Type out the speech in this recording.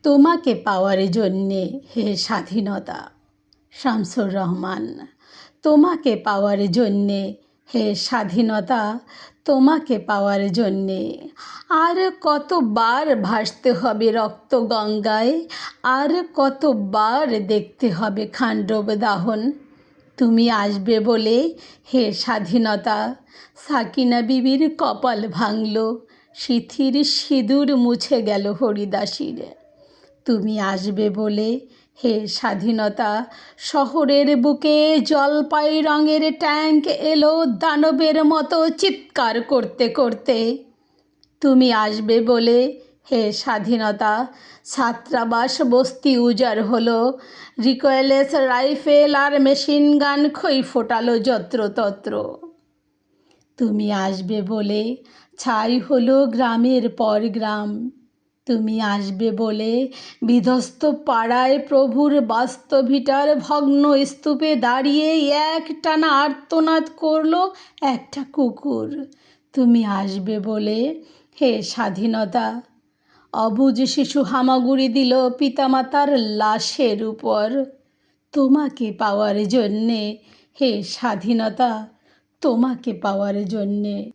তোমাকে পাওয়ার জন্যে হে স্বাধীনতা। শামসুর রহমান। তোমাকে পাওয়ার জন্যে হে স্বাধীনতা, তোমাকে পাওয়ার জন্যে আর কতবার ভাসতে হবে রক্ত গঙ্গায়, আর কতবার দেখতে হবে খান্ডব দাহন। তুমি আসবে বলে হে স্বাধীনতা, সাকিনা বিবির কপাল ভাঙল, সিথির সিঁদুর মুছে গেল হরিদাসীর। তুমি আসবে বলে হে স্বাধীনতা, শহরের বুকে জলপাই রঙের ট্যাঙ্ক এলো দানবের মতো চিৎকার করতে করতে। তুমি আসবে বলে হে স্বাধীনতা, ছাত্রাবাস বস্তি উজাড় হলো, রিকয়েলেস রাইফেল আর মেশিন গান খই ফোটালো যত্রতত্র। তুমি আসবে বলে ছাই হলো গ্রামের পর গ্রাম। তুমি আসবে বলে বিধ্বস্ত পাড়ায় প্রভুর বাস্তভিটার ভগ্ন স্তূপে দাঁড়িয়ে একটানা আর্তনাদ করলো একটা কুকুর। তুমি আসবে বলে হে স্বাধীনতা, অবুঝ শিশু হামাগুড়ি দিল পিতামাতার লাশের উপর। তোমাকে পাওয়ার জন্যে হে স্বাধীনতা, তোমাকে পাওয়ার জন্যে।